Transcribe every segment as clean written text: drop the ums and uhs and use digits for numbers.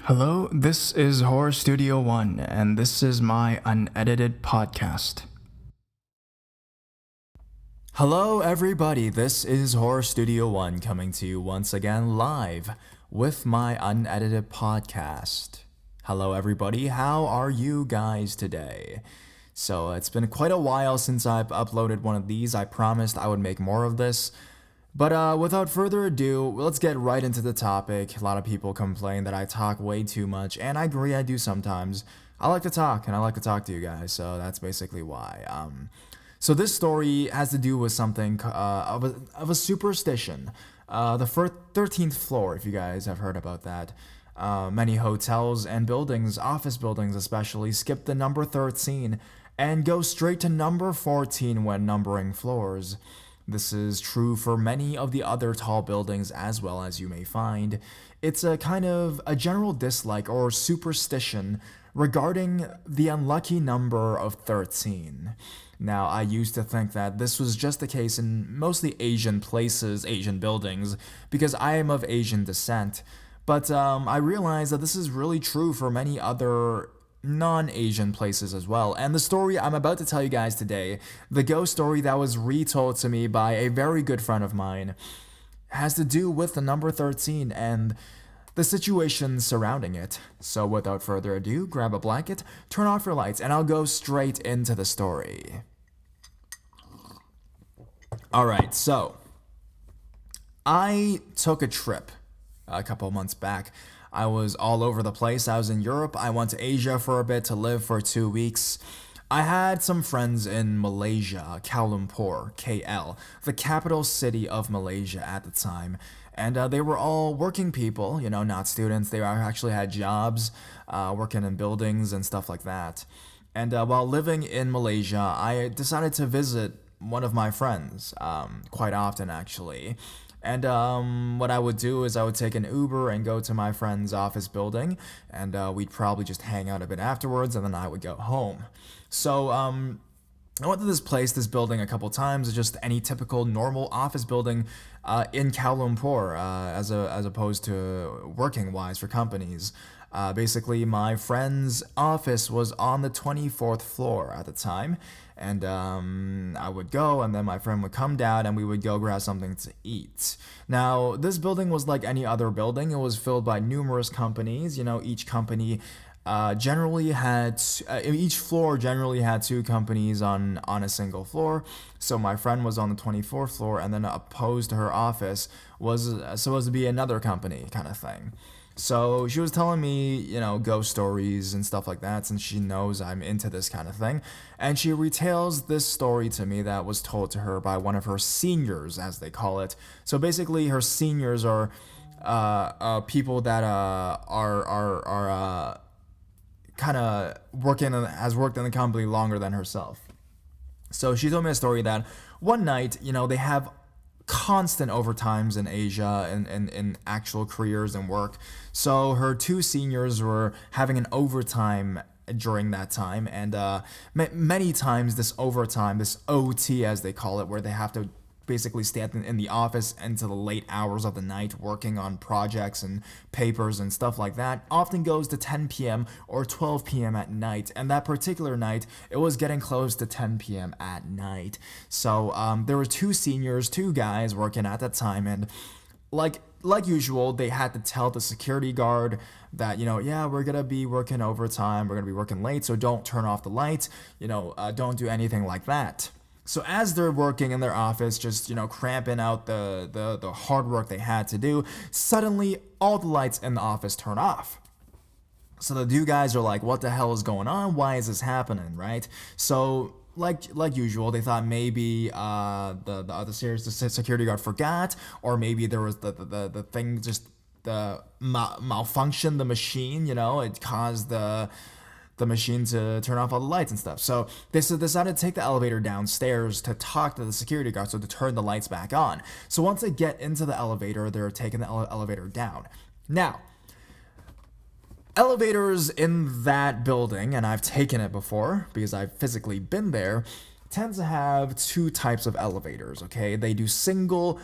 Hello, this is Horror Studio One, and this is my unedited podcast. Hello, everybody. This is Horror Studio One coming to you once again live with my unedited podcast. Hello, everybody. How are you guys today? So, it's been quite a while since I've uploaded one of these. I promised I would make more of this. But without further ado, let's get right into the topic. A lot of people complain that I talk way too much, and I agree I do sometimes. I like to talk, and I like to talk to you guys, so that's basically why. So this story has to do with something of a superstition. The 13th floor, if you guys have heard about that. Many hotels and buildings, office buildings especially, skip the number 13 and go straight to number 14 when numbering floors. This is true for many of the other tall buildings as well, as you may find. It's a kind of a general dislike or superstition regarding the unlucky number of 13. Now, I used to think that this was just the case in mostly Asian places, Asian buildings, because I am of Asian descent. But I realized that this is really true for many other non-Asian places as well. And the story I'm about to tell you guys today, the ghost story that was retold to me by a very good friend of mine, has to do with the number 13 and the situation surrounding it. So without further ado, grab a blanket, turn off your lights, and I'll go straight into the story. Alright, so I took a trip a couple months back. I was all over the place. I was in Europe. I went to Asia for a bit to live for 2 weeks. I had some friends in Malaysia, Kuala Lumpur, KL, the capital city of Malaysia at the time. And they were all working people, not students. They actually had jobs, working in buildings and stuff like that. And while living in Malaysia, I decided to visit one of my friends, quite often actually. And what I would do is I would take an Uber and go to my friend's office building, and we'd probably just hang out a bit afterwards, and then I would go home. So I went to this building a couple times, just any typical normal office building in Kuala Lumpur, as opposed to working-wise for companies. Basically, my friend's office was on the 24th floor at the time, and I would go, and then my friend would come down, and we would go grab something to eat. Now, this building was like any other building. It was filled by numerous companies. Each company each floor generally had two companies on a single floor. So my friend was on the 24th floor, and then opposed to her office was supposed to be another company kind of thing. So she was telling me, ghost stories and stuff like that, since she knows I'm into this kind of thing. And she retails this story to me that was told to her by one of her seniors, as they call it. So basically, her seniors are people that are kind of has worked in the company longer than herself. So she told me a story that one night, they have constant overtimes in Asia and in actual careers and work. So her two seniors were having an overtime during that time, and many times this overtime, this OT as they call it, where they have to basically stay in the office into the late hours of the night working on projects and papers and stuff like that, often goes to 10 p.m. or 12 p.m. at night. And that particular night, it was getting close to 10 p.m. at night. So there were two guys working at that time, and like usual, they had to tell the security guard that, yeah, we're going to be working overtime, we're going to be working late, so don't turn off the lights, don't do anything like that. So as they're working in their office, just, cramping out the hard work they had to do, suddenly all the lights in the office turn off. So the two guys are like, what the hell is going on? Why is this happening, right? So like usual, they thought maybe the other security guard forgot, or maybe there was the thing just malfunction the machine, it caused the machine to turn off all the lights and stuff. So they decided to take the elevator downstairs to talk to the security guard, so to turn the lights back on. So once they get into the elevator, they're taking the elevator down. Now, elevators in that building, and I've taken it before because I've physically been there, tend to have two types of elevators, okay? They do single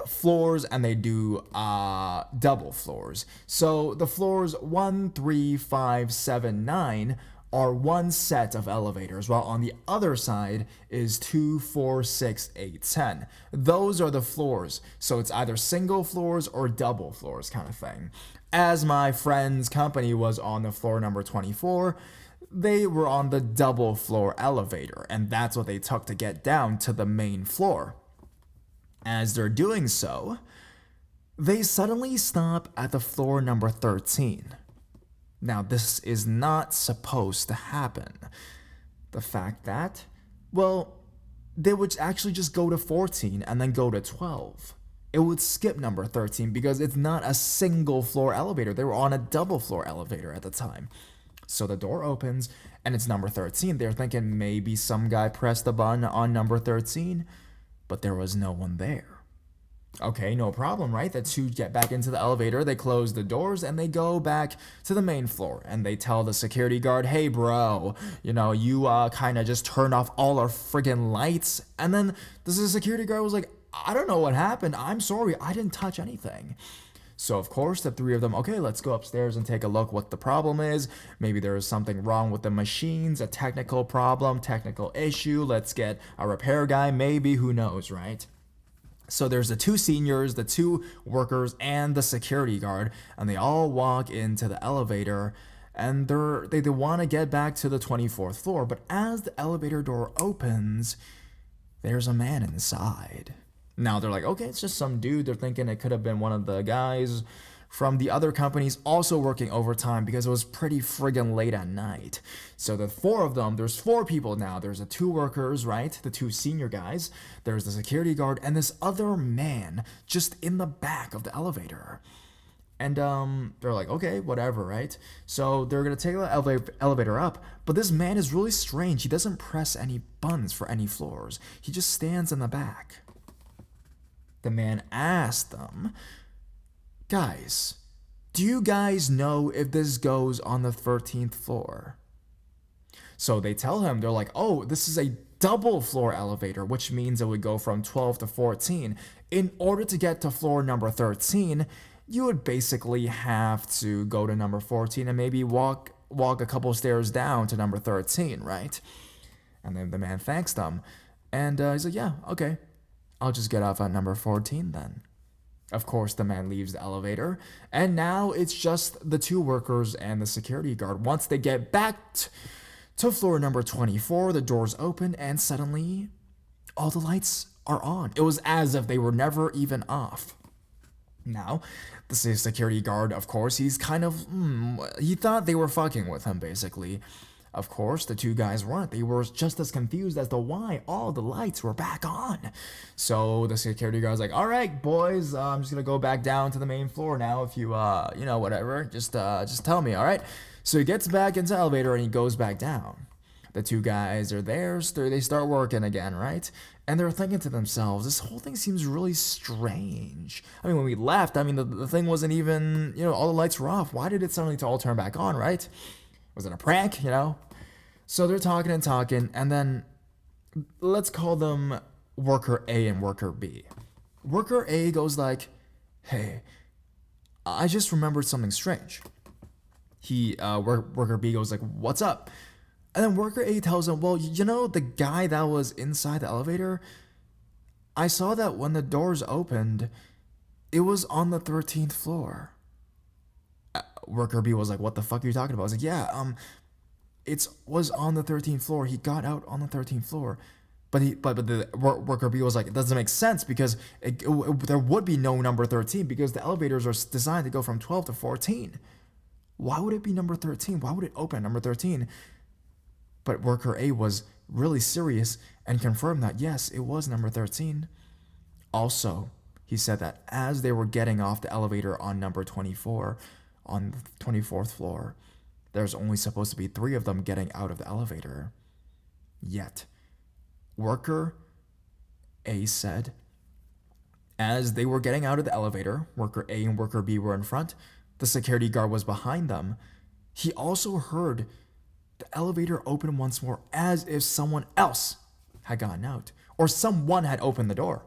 floors and they do double floors. So the floors 1, 3, 5, 7, 9 are one set of elevators, while on the other side is 2, 4, 6, 8, 10. Those are the floors. So it's either single floors or double floors kind of thing. As my friend's company was on the floor number 24, they were on the double floor elevator, and that's what they took to get down to the main floor. As they're doing so, they suddenly stop at the floor number 13. Now, this is not supposed to happen. The fact that, well, they would actually just go to 14 and then go to 12. It would skip number 13 because it's not a single floor elevator. They were on a double floor elevator at the time. So the door opens and it's number 13. They're thinking maybe some guy pressed the button on number 13, but there was no one there. Okay, no problem, right? The two get back into the elevator, they close the doors, and they go back to the main floor. And they tell the security guard, hey, bro, you kind of just turned off all our friggin' lights. And then the security guard was like, I don't know what happened. I'm sorry, I didn't touch anything. So, of course, the three of them, okay, let's go upstairs and take a look what the problem is. Maybe there is something wrong with the machines, a technical problem, technical issue. Let's get a repair guy, maybe, who knows, right? So there's the two seniors, the two workers, and the security guard, and they all walk into the elevator, and they want to get back to the 24th floor. But as the elevator door opens, there's a man inside. Now they're like, okay, it's just some dude. They're thinking it could have been one of the guys from the other companies also working overtime because it was pretty friggin' late at night. So the four of them, there's four people now. There's the two workers, right? The two senior guys. There's the security guard and this other man just in the back of the elevator. And they're like, okay, whatever, right? So they're going to take the elevator up. But this man is really strange. He doesn't press any buttons for any floors. He just stands in the back. The man asked them, guys, do you guys know if this goes on the 13th floor? So they tell him, they're like, oh, this is a double floor elevator, which means it would go from 12 to 14. In order to get to floor number 13, you would basically have to go to number 14 and maybe walk a couple stairs down to number 13, right? And then the man thanks them. And he's like, yeah, okay, I'll just get off at number 14 then. Of course, the man leaves the elevator, and now it's just the two workers and the security guard. Once they get back to floor number 24, the doors open, and suddenly all the lights are on. It was as if they were never even off. Now, the security guard, of course, he's kind of, he thought they were fucking with him, basically. Of course, the two guys weren't. They were just as confused as to why all the lights were back on. So the security guard's like, all right, boys, I'm just going to go back down to the main floor now. If you, whatever, just tell me, all right? So he gets back into the elevator and he goes back down. The two guys are there. They start working again, right? And they're thinking to themselves, this whole thing seems really strange. I mean, when we left, the thing wasn't even, all the lights were off. Why did it suddenly all turn back on, right? Was it a prank, So they're talking, and then let's call them worker A and worker B. Worker A goes like, hey, I just remembered something strange. Worker B goes like, what's up? And then worker A tells him, well, the guy that was inside the elevator, I saw that when the doors opened, it was on the 13th floor. Worker B was like, what the fuck are you talking about? I was like, yeah, it was on the 13th floor. He got out on the 13th floor. But the worker B was like, it doesn't make sense because there would be no number 13 because the elevators are designed to go from 12 to 14. Why would it be number 13? Why would it open at number 13? But worker A was really serious and confirmed that, yes, it was number 13. Also, he said that as they were getting off the elevator on number 24, on the 24th floor, there's only supposed to be 3 of them getting out of the elevator. Yet, worker A said, as they were getting out of the elevator, worker A and worker B were in front, the security guard was behind them. He also heard the elevator open once more as if someone else had gotten out, or someone had opened the door.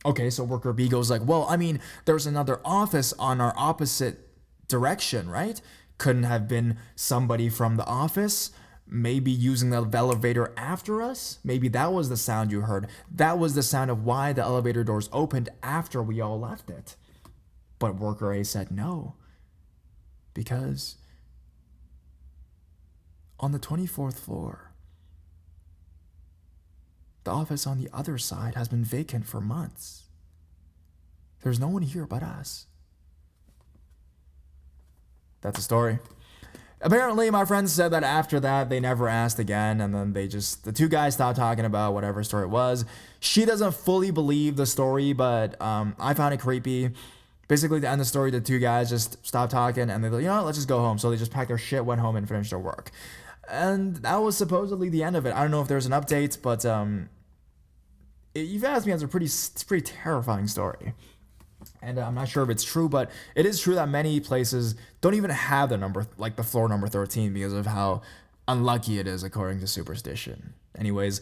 Okay, so worker B goes like, well, I mean, there's another office on our opposite direction, right? Couldn't have been somebody from the office, maybe using the elevator after us? Maybe that was the sound you heard. That was the sound of why the elevator doors opened after we all left it. But worker A said no, because on the 24th floor, the office on the other side has been vacant for months. There's no one here but us. That's a story. Apparently, my friends said that after that, they never asked again, and then the two guys stopped talking about whatever story it was. She doesn't fully believe the story, but I found it creepy. Basically, to end the story, the two guys just stopped talking, and they're like, you know what, let's just go home. So they just packed their shit, went home, and finished their work. And that was supposedly the end of it. I don't know if there's an update, but you've asked me, it's a pretty terrifying story. And I'm not sure if it's true, but it is true that many places don't even have the number, like the floor number 13, because of how unlucky it is according to superstition. Anyways,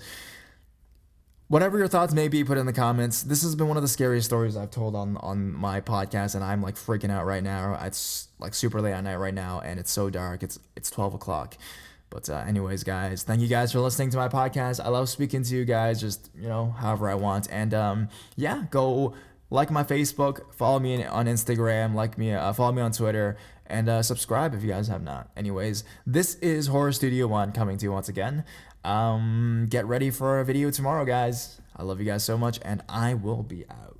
whatever your thoughts may be, put in the comments. This has been one of the scariest stories I've told on my podcast, and I'm like freaking out right now. It's like super late at night right now, and it's so dark. It's 12 o'clock. But anyways, guys, thank you guys for listening to my podcast. I love speaking to you guys, just, however I want. And yeah, go like my Facebook, follow me on Instagram, follow me on Twitter, and subscribe if you guys have not. Anyways, this is Horror Studio One coming to you once again. Get ready for a video tomorrow, guys. I love you guys so much, and I will be out.